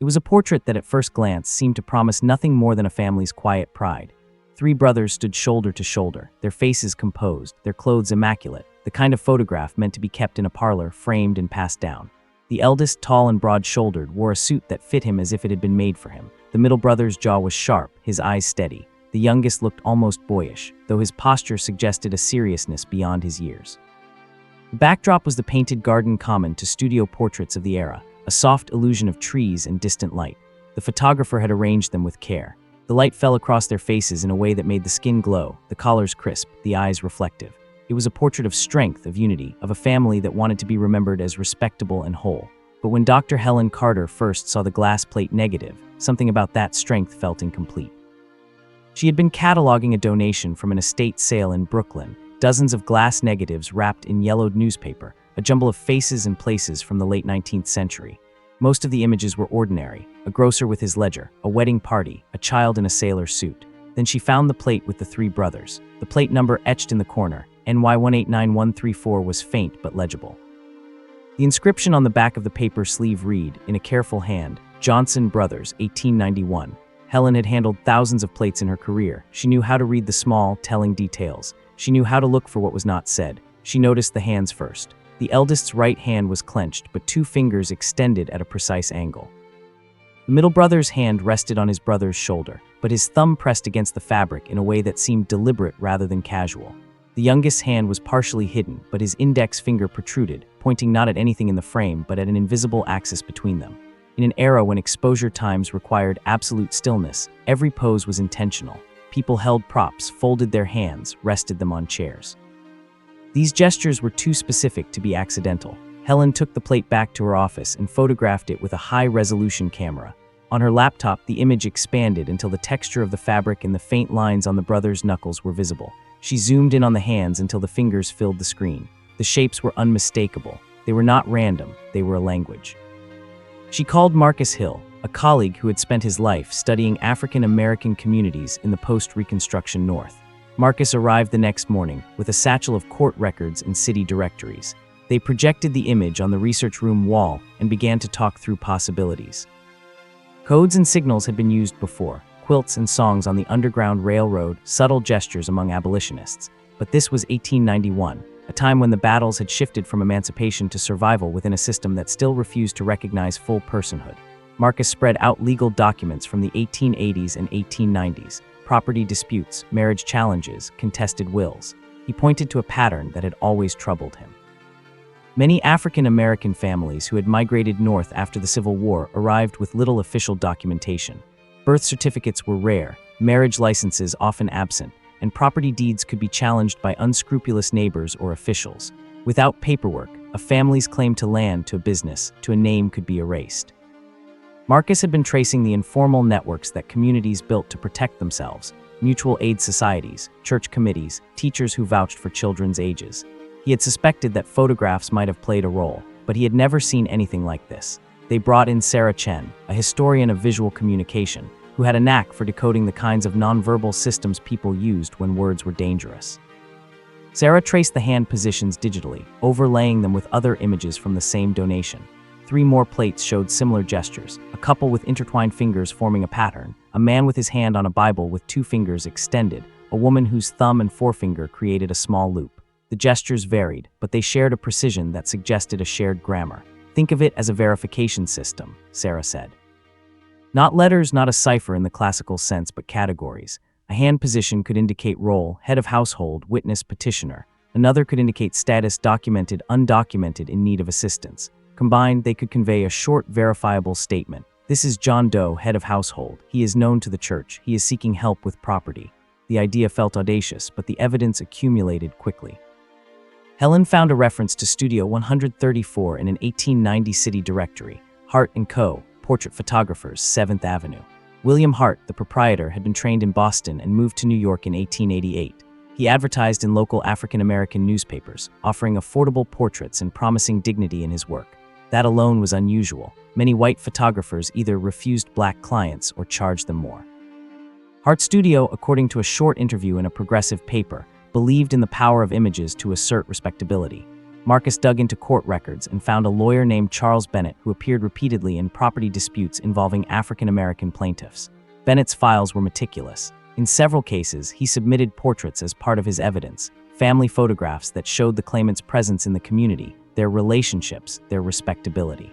It was a portrait that at first glance seemed to promise nothing more than a family's quiet pride. Three brothers stood shoulder to shoulder, their faces composed, their clothes immaculate, the kind of photograph meant to be kept in a parlor, framed and passed down. The eldest, tall and broad-shouldered, wore a suit that fit him as if it had been made for him. The middle brother's jaw was sharp, his eyes steady. The youngest looked almost boyish, though his posture suggested a seriousness beyond his years. The backdrop was the painted garden common to studio portraits of the era, a soft illusion of trees and distant light. The photographer had arranged them with care. The light fell across their faces in a way that made the skin glow, the collars crisp, the eyes reflective. It was a portrait of strength, of unity, of a family that wanted to be remembered as respectable and whole. But when Dr. Helen Carter first saw the glass plate negative, something about that strength felt incomplete. She had been cataloging a donation from an estate sale in Brooklyn, dozens of glass negatives wrapped in yellowed newspaper, a jumble of faces and places from the late 19th century. Most of the images were ordinary: a grocer with his ledger, a wedding party, a child in a sailor suit. Then she found the plate with the three brothers. The plate number etched in the corner, NY189134, was faint but legible. The inscription on the back of the paper sleeve read, in a careful hand, Johnson Brothers, 1891. Helen had handled thousands of plates in her career. She knew how to read the small, telling details. She knew how to look for what was not said. She noticed the hands first. The eldest's right hand was clenched, but two fingers extended at a precise angle. The middle brother's hand rested on his brother's shoulder, but his thumb pressed against the fabric in a way that seemed deliberate rather than casual. The youngest's hand was partially hidden, but his index finger protruded, pointing not at anything in the frame but at an invisible axis between them. In an era when exposure times required absolute stillness, every pose was intentional. People held props, folded their hands, rested them on chairs. These gestures were too specific to be accidental. Helen took the plate back to her office and photographed it with a high-resolution camera. On her laptop, the image expanded until the texture of the fabric and the faint lines on the brothers' knuckles were visible. She zoomed in on the hands until the fingers filled the screen. The shapes were unmistakable. They were not random, they were a language. She called Marcus Hill, a colleague who had spent his life studying African American communities in the post-Reconstruction North. Marcus arrived the next morning with a satchel of court records and city directories. They projected the image on the research room wall and began to talk through possibilities. Codes and signals had been used before, quilts and songs on the Underground Railroad, subtle gestures among abolitionists. But this was 1891, a time when the battles had shifted from emancipation to survival within a system that still refused to recognize full personhood. Marcus spread out legal documents from the 1880s and 1890s, property disputes, marriage challenges, contested wills. He pointed to a pattern that had always troubled him. Many African American families who had migrated north after the Civil War arrived with little official documentation. Birth certificates were rare, marriage licenses often absent, and property deeds could be challenged by unscrupulous neighbors or officials. Without paperwork, a family's claim to land, to a business, to a name could be erased. Marcus had been tracing the informal networks that communities built to protect themselves: mutual aid societies, church committees, teachers who vouched for children's ages. He had suspected that photographs might have played a role, but he had never seen anything like this. They brought in Sarah Chen, a historian of visual communication, who had a knack for decoding the kinds of nonverbal systems people used when words were dangerous. Sarah traced the hand positions digitally, overlaying them with other images from the same donation. 3 more plates showed similar gestures: a couple with intertwined fingers forming a pattern, a man with his hand on a Bible with 2 fingers extended, a woman whose thumb and forefinger created a small loop. The gestures varied, but they shared a precision that suggested a shared grammar. "Think of it as a verification system," Sarah said. Not letters, not a cipher in the classical sense, but categories. A hand position could indicate role, head of household, witness, petitioner. Another could indicate status, documented, undocumented, in need of assistance. Combined, they could convey a short, verifiable statement. "This is John Doe, head of household. He is known to the church. He is seeking help with property." The idea felt audacious, but the evidence accumulated quickly. Helen found a reference to Studio 134 in an 1890 city directory: Hart & Co., portrait photographers, 7th Avenue. William Hart, the proprietor, had been trained in Boston and moved to New York in 1888. He advertised in local African American newspapers, offering affordable portraits and promising dignity in his work. That alone was unusual. Many white photographers either refused black clients or charged them more. Hart's studio, according to a short interview in a progressive paper, believed in the power of images to assert respectability. Marcus dug into court records and found a lawyer named Charles Bennett who appeared repeatedly in property disputes involving African American plaintiffs. Bennett's files were meticulous. In several cases, he submitted portraits as part of his evidence, family photographs that showed the claimant's presence in the community, their relationships, their respectability.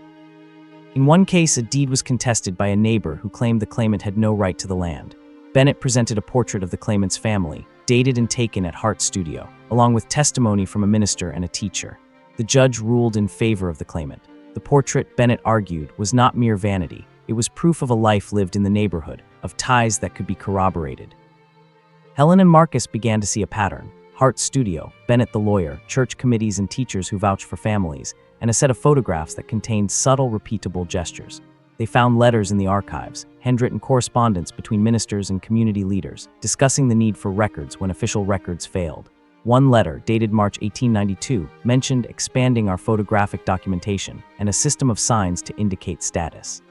In one case, a deed was contested by a neighbor who claimed the claimant had no right to the land. Bennett presented a portrait of the claimant's family, dated and taken at Hart's studio, along with testimony from a minister and a teacher. The judge ruled in favor of the claimant. The portrait, Bennett argued, was not mere vanity. It was proof of a life lived in the neighborhood, of ties that could be corroborated. Helen and Marcus began to see a pattern. Hart's studio, Bennett the lawyer, church committees and teachers who vouched for families, and a set of photographs that contained subtle, repeatable gestures. They found letters in the archives, handwritten correspondence between ministers and community leaders, discussing the need for records when official records failed. One letter, dated March 1892, mentioned expanding our photographic documentation and a system of signs to indicate status.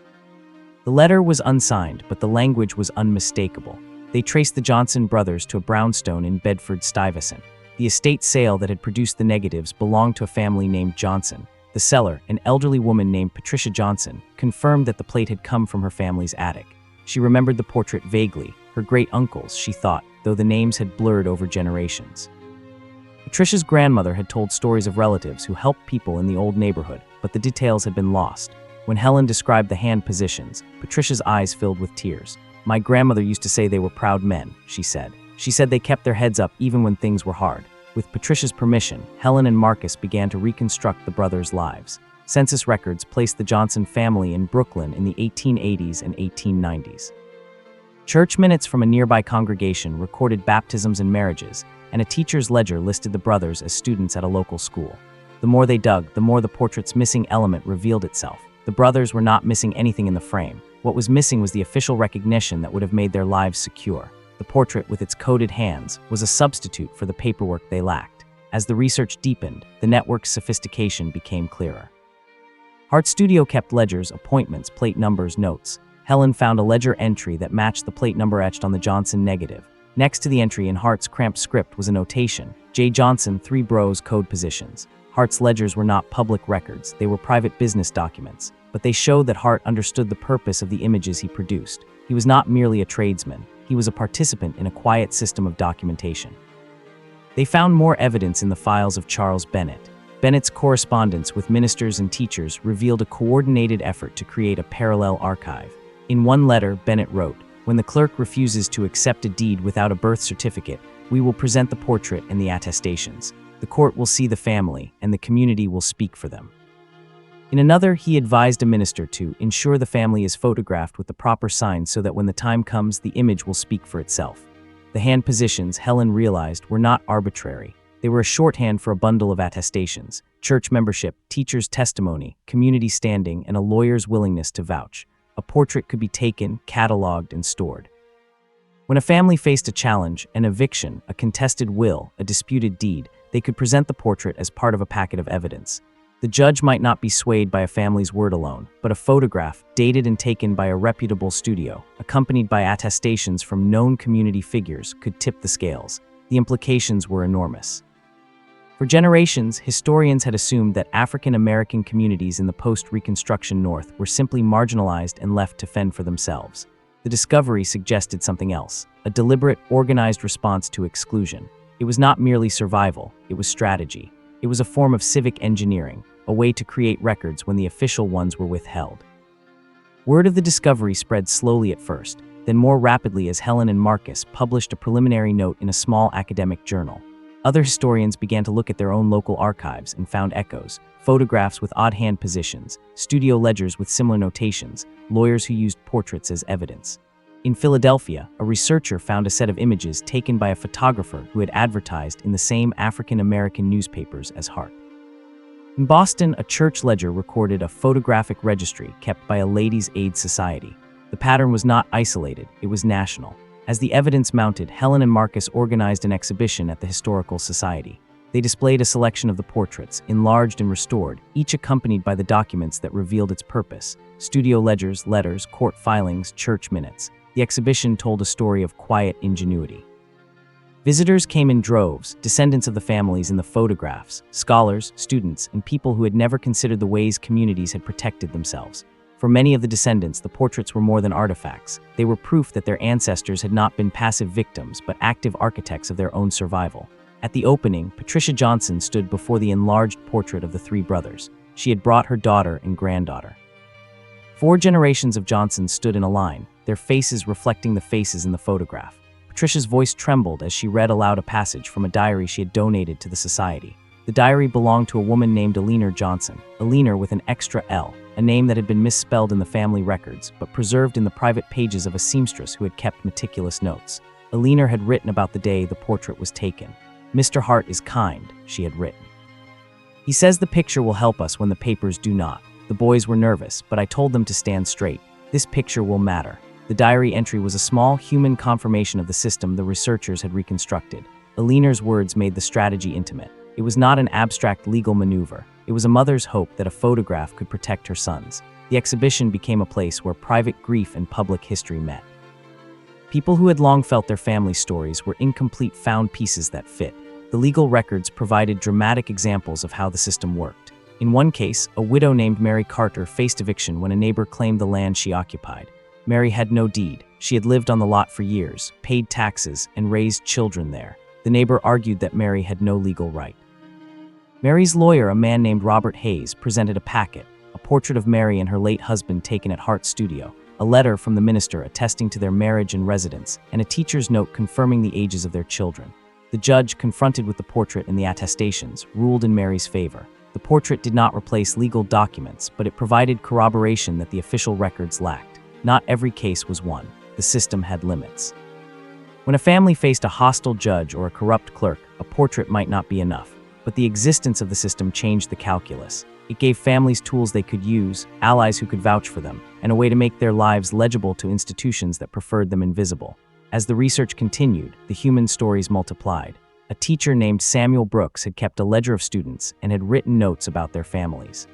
The letter was unsigned, but the language was unmistakable. They traced the Johnson brothers to a brownstone in Bedford-Stuyvesant. The estate sale that had produced the negatives belonged to a family named Johnson. The seller, an elderly woman named Patricia Johnson, confirmed that the plate had come from her family's attic. She remembered the portrait vaguely, her great-uncles, she thought, though the names had blurred over generations. Patricia's grandmother had told stories of relatives who helped people in the old neighborhood, but the details had been lost. When Helen described the hand positions, Patricia's eyes filled with tears. "My grandmother used to say they were proud men," she said. She said they kept their heads up even when things were hard. With Patricia's permission, Helen and Marcus began to reconstruct the brothers' lives. Census records placed the Johnson family in Brooklyn in the 1880s and 1890s. Church minutes from a nearby congregation recorded baptisms and marriages, and a teacher's ledger listed the brothers as students at a local school. The more they dug, the more the portrait's missing element revealed itself. The brothers were not missing anything in the frame. What was missing was the official recognition that would have made their lives secure. The portrait, with its coded hands, was a substitute for the paperwork they lacked. As the research deepened, the network's sophistication became clearer. Hart's studio kept ledgers, appointments, plate numbers, notes. Helen found a ledger entry that matched the plate number etched on the Johnson negative. Next to the entry in Hart's cramped script was a notation: J. Johnson, 3 Bros, code positions. Hart's ledgers were not public records, they were private business documents, but they showed that Hart understood the purpose of the images he produced. He was not merely a tradesman, he was a participant in a quiet system of documentation. They found more evidence in the files of Charles Bennett. Bennett's correspondence with ministers and teachers revealed a coordinated effort to create a parallel archive. In one letter, Bennett wrote, "When the clerk refuses to accept a deed without a birth certificate, we will present the portrait and the attestations. The court will see the family, and the community will speak for them." In another, he advised a minister to ensure the family is photographed with the proper signs so that when the time comes, the image will speak for itself. The hand positions, Helen realized, were not arbitrary. They were a shorthand for a bundle of attestations: church membership, teacher's testimony, community standing, and a lawyer's willingness to vouch. A portrait could be taken, cataloged, and stored. When a family faced a challenge, an eviction, a contested will, a disputed deed, they could present the portrait as part of a packet of evidence. The judge might not be swayed by a family's word alone, but a photograph, dated and taken by a reputable studio, accompanied by attestations from known community figures, could tip the scales. The implications were enormous. For generations, historians had assumed that African American communities in the post-Reconstruction North were simply marginalized and left to fend for themselves. The discovery suggested something else: a deliberate, organized response to exclusion. It was not merely survival, it was strategy. It was a form of civic engineering, a way to create records when the official ones were withheld. Word of the discovery spread slowly at first, then more rapidly as Helen and Marcus published a preliminary note in a small academic journal. Other historians began to look at their own local archives and found echoes: photographs with odd hand positions, studio ledgers with similar notations, lawyers who used portraits as evidence. In Philadelphia, a researcher found a set of images taken by a photographer who had advertised in the same African American newspapers as Hart. In Boston, a church ledger recorded a photographic registry kept by a Ladies' Aid Society. The pattern was not isolated, it was national. As the evidence mounted, Helen and Marcus organized an exhibition at the Historical Society. They displayed a selection of the portraits, enlarged and restored, each accompanied by the documents that revealed its purpose: studio ledgers, letters, court filings, church minutes. The exhibition told a story of quiet ingenuity. Visitors came in droves, descendants of the families in the photographs, scholars, students, and people who had never considered the ways communities had protected themselves. For many of the descendants, the portraits were more than artifacts. They were proof that their ancestors had not been passive victims, but active architects of their own survival. At the opening, Patricia Johnson stood before the enlarged portrait of the three brothers. She had brought her daughter and granddaughter. 4 generations of Johnsons stood in a line, their faces reflecting the faces in the photograph. Patricia's voice trembled as she read aloud a passage from a diary she had donated to the society. The diary belonged to a woman named Eleanor Johnson, Eleanor with an extra L, a name that had been misspelled in the family records, but preserved in the private pages of a seamstress who had kept meticulous notes. Eleanor had written about the day the portrait was taken. "Mr. Hart is kind," she had written. "He says the picture will help us when the papers do not. The boys were nervous, but I told them to stand straight. This picture will matter." The diary entry was a small, human confirmation of the system the researchers had reconstructed. Eleanor's words made the strategy intimate. It was not an abstract legal maneuver. It was a mother's hope that a photograph could protect her sons. The exhibition became a place where private grief and public history met. People who had long felt their family stories were incomplete found pieces that fit. The legal records provided dramatic examples of how the system worked. In one case, a widow named Mary Carter faced eviction when a neighbor claimed the land she occupied. Mary had no deed. She had lived on the lot for years, paid taxes, and raised children there. The neighbor argued that Mary had no legal right. Mary's lawyer, a man named Robert Hayes, presented a packet, a portrait of Mary and her late husband taken at Hart's studio, a letter from the minister attesting to their marriage and residence, and a teacher's note confirming the ages of their children. The judge, confronted with the portrait and the attestations, ruled in Mary's favor. The portrait did not replace legal documents, but it provided corroboration that the official records lacked. Not every case was one. The system had limits. When a family faced a hostile judge or a corrupt clerk, a portrait might not be enough. But the existence of the system changed the calculus. It gave families tools they could use, allies who could vouch for them, and a way to make their lives legible to institutions that preferred them invisible. As the research continued, the human stories multiplied. A teacher named Samuel Brooks had kept a ledger of students and had written notes about their families.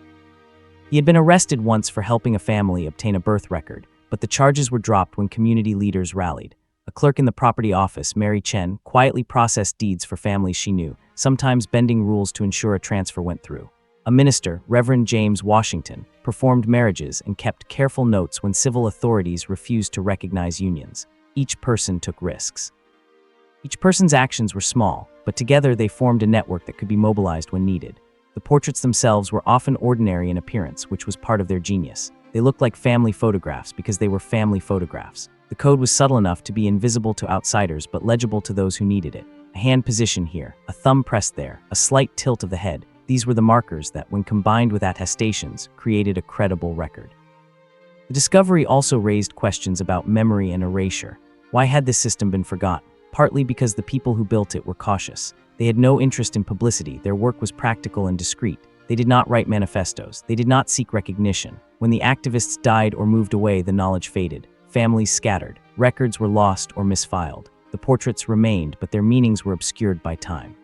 He had been arrested once for helping a family obtain a birth record, but the charges were dropped when community leaders rallied. A clerk in the property office, Mary Chen, quietly processed deeds for families she knew, sometimes bending rules to ensure a transfer went through. A minister, Reverend James Washington, performed marriages and kept careful notes when civil authorities refused to recognize unions. Each person took risks. Each person's actions were small, but together they formed a network that could be mobilized when needed. The portraits themselves were often ordinary in appearance, which was part of their genius. They looked like family photographs because they were family photographs. The code was subtle enough to be invisible to outsiders but legible to those who needed it. A hand position here, a thumb pressed there, a slight tilt of the head. These were the markers that, when combined with attestations, created a credible record. The discovery also raised questions about memory and erasure. Why had this system been forgotten? Partly because the people who built it were cautious. They had no interest in publicity. Their work was practical and discreet. They did not write manifestos. They did not seek recognition. When the activists died or moved away, the knowledge faded. Families scattered. Records were lost or misfiled. The portraits remained, but their meanings were obscured by time.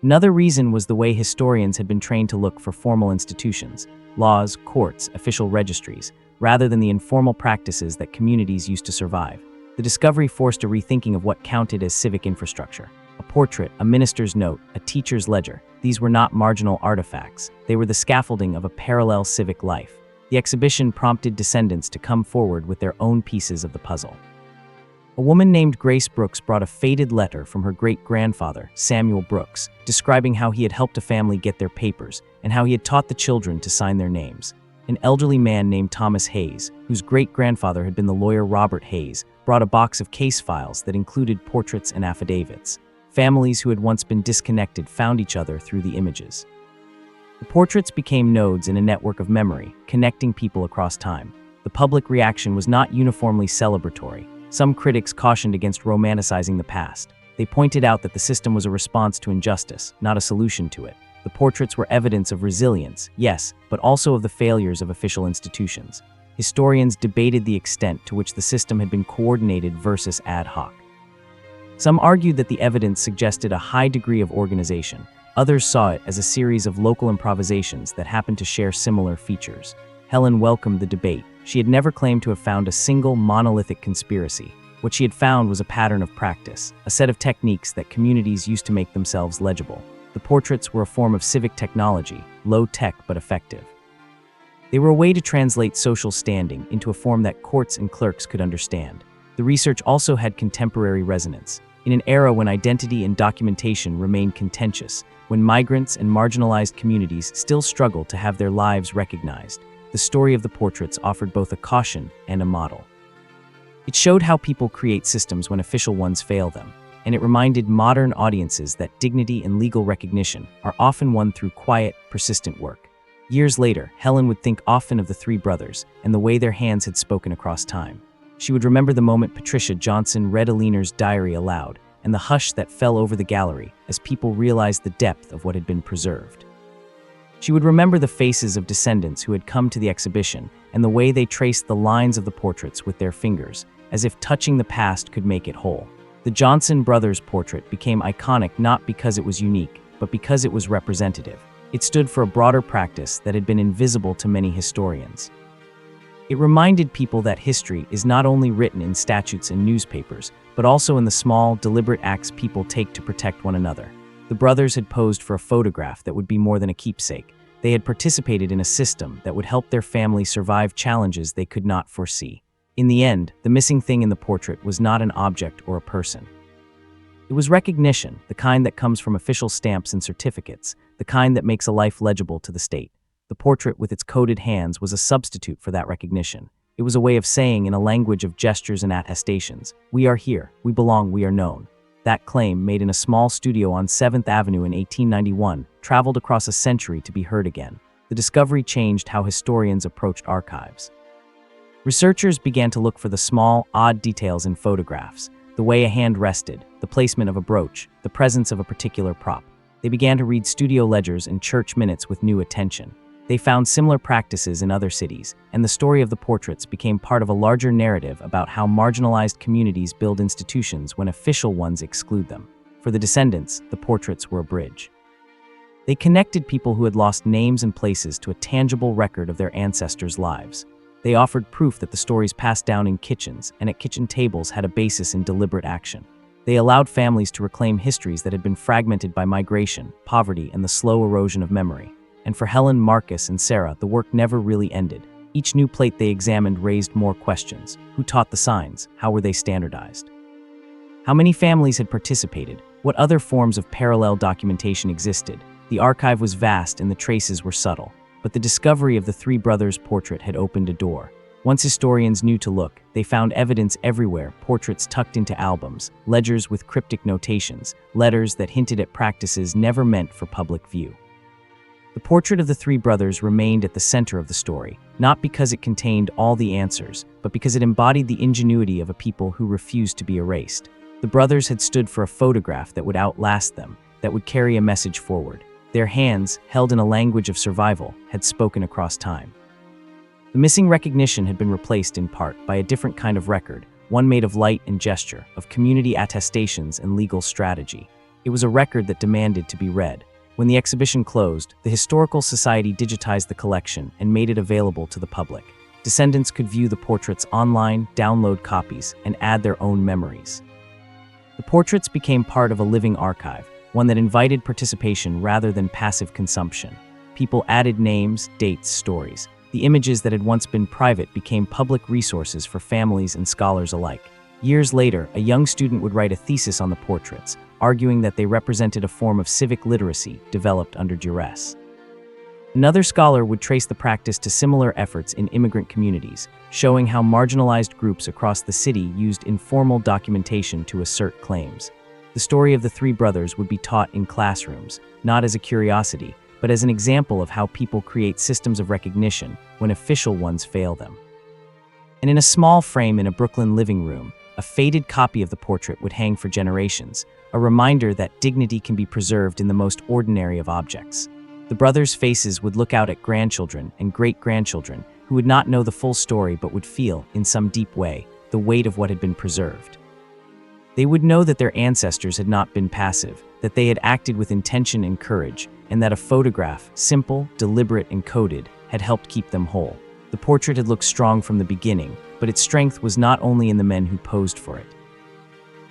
Another reason was the way historians had been trained to look for formal institutions, laws, courts, official registries, rather than the informal practices that communities used to survive. The discovery forced a rethinking of what counted as civic infrastructure. A portrait, a minister's note, a teacher's ledger. These were not marginal artifacts. They were the scaffolding of a parallel civic life. The exhibition prompted descendants to come forward with their own pieces of the puzzle. A woman named Grace Brooks brought a faded letter from her great-grandfather, Samuel Brooks, describing how he had helped a family get their papers and how he had taught the children to sign their names. An elderly man named Thomas Hayes, whose great-grandfather had been the lawyer Robert Hayes, brought a box of case files that included portraits and affidavits. Families who had once been disconnected found each other through the images. The portraits became nodes in a network of memory, connecting people across time. The public reaction was not uniformly celebratory. Some critics cautioned against romanticizing the past. They pointed out that the system was a response to injustice, not a solution to it. The portraits were evidence of resilience, yes, but also of the failures of official institutions. Historians debated the extent to which the system had been coordinated versus ad hoc. Some argued that the evidence suggested a high degree of organization. Others saw it as a series of local improvisations that happened to share similar features. Helen welcomed the debate. She had never claimed to have found a single monolithic conspiracy. What she had found was a pattern of practice, a set of techniques that communities used to make themselves legible. The portraits were a form of civic technology, low-tech but effective. They were a way to translate social standing into a form that courts and clerks could understand. The research also had contemporary resonance. In an era when identity and documentation remained contentious, when migrants and marginalized communities still struggled to have their lives recognized, the story of the portraits offered both a caution and a model. It showed how people create systems when official ones fail them, and it reminded modern audiences that dignity and legal recognition are often won through quiet, persistent work. Years later, Helen would think often of the three brothers and the way their hands had spoken across time. She would remember the moment Patricia Johnson read Aliner's diary aloud, and the hush that fell over the gallery as people realized the depth of what had been preserved. She would remember the faces of descendants who had come to the exhibition and the way they traced the lines of the portraits with their fingers, as if touching the past could make it whole. The Johnson brothers' portrait became iconic not because it was unique, but because it was representative. It stood for a broader practice that had been invisible to many historians. It reminded people that history is not only written in statutes and newspapers, but also in the small, deliberate acts people take to protect one another. The brothers had posed for a photograph that would be more than a keepsake. They had participated in a system that would help their family survive challenges they could not foresee. In the end, the missing thing in the portrait was not an object or a person. It was recognition, the kind that comes from official stamps and certificates, the kind that makes a life legible to the state. The portrait with its coded hands was a substitute for that recognition. It was a way of saying in a language of gestures and attestations, "We are here, we belong, we are known." That claim, made in a small studio on 7th Avenue in 1891, traveled across a century to be heard again. The discovery changed how historians approached archives. Researchers began to look for the small, odd details in photographs, the way a hand rested, the placement of a brooch, the presence of a particular prop. They began to read studio ledgers and church minutes with new attention. They found similar practices in other cities, and the story of the portraits became part of a larger narrative about how marginalized communities build institutions when official ones exclude them. For the descendants, the portraits were a bridge. They connected people who had lost names and places to a tangible record of their ancestors' lives. They offered proof that the stories passed down in kitchens and at kitchen tables had a basis in deliberate action. They allowed families to reclaim histories that had been fragmented by migration, poverty, and the slow erosion of memory. And for Helen, Marcus, and Sarah, the work never really ended. Each new plate they examined raised more questions. Who taught the signs? How were they standardized? How many families had participated? What other forms of parallel documentation existed? The archive was vast and the traces were subtle. But the discovery of the three brothers' portrait had opened a door. Once historians knew to look, they found evidence everywhere, portraits tucked into albums, ledgers with cryptic notations, letters that hinted at practices never meant for public view. The portrait of the three brothers remained at the center of the story, not because it contained all the answers, but because it embodied the ingenuity of a people who refused to be erased. The brothers had stood for a photograph that would outlast them, that would carry a message forward. Their hands, held in a language of survival, had spoken across time. The missing recognition had been replaced in part by a different kind of record, one made of light and gesture, of community attestations and legal strategy. It was a record that demanded to be read. When the exhibition closed, the Historical Society digitized the collection and made it available to the public. Descendants could view the portraits online, download copies, and add their own memories. The portraits became part of a living archive, one that invited participation rather than passive consumption. People added names, dates, stories. The images that had once been private became public resources for families and scholars alike. Years later, a young student would write a thesis on the portraits, arguing that they represented a form of civic literacy developed under duress. Another scholar would trace the practice to similar efforts in immigrant communities, showing how marginalized groups across the city used informal documentation to assert claims. The story of the three brothers would be taught in classrooms, not as a curiosity, but as an example of how people create systems of recognition when official ones fail them. And in a small frame in a Brooklyn living room, a faded copy of the portrait would hang for generations, a reminder that dignity can be preserved in the most ordinary of objects. The brothers' faces would look out at grandchildren and great-grandchildren who would not know the full story but would feel, in some deep way, the weight of what had been preserved. They would know that their ancestors had not been passive, that they had acted with intention and courage, and that a photograph, simple, deliberate, and coded, had helped keep them whole. The portrait had looked strong from the beginning, but its strength was not only in the men who posed for it.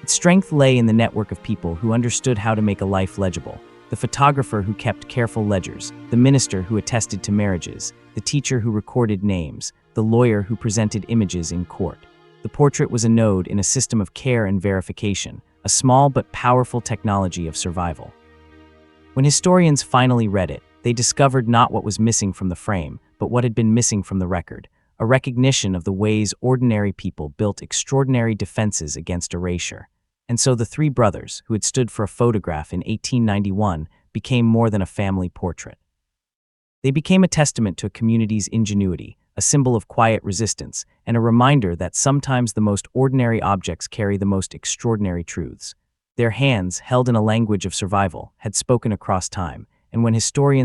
Its strength lay in the network of people who understood how to make a life legible. The photographer who kept careful ledgers, the minister who attested to marriages, the teacher who recorded names, the lawyer who presented images in court. The portrait was a node in a system of care and verification, a small but powerful technology of survival. When historians finally read it, they discovered not what was missing from the frame, but what had been missing from the record, a recognition of the ways ordinary people built extraordinary defenses against erasure. And so the three brothers, who had stood for a photograph in 1891, became more than a family portrait. They became a testament to a community's ingenuity, a symbol of quiet resistance, and a reminder that sometimes the most ordinary objects carry the most extraordinary truths. Their hands, held in a language of survival, had spoken across time, and when historians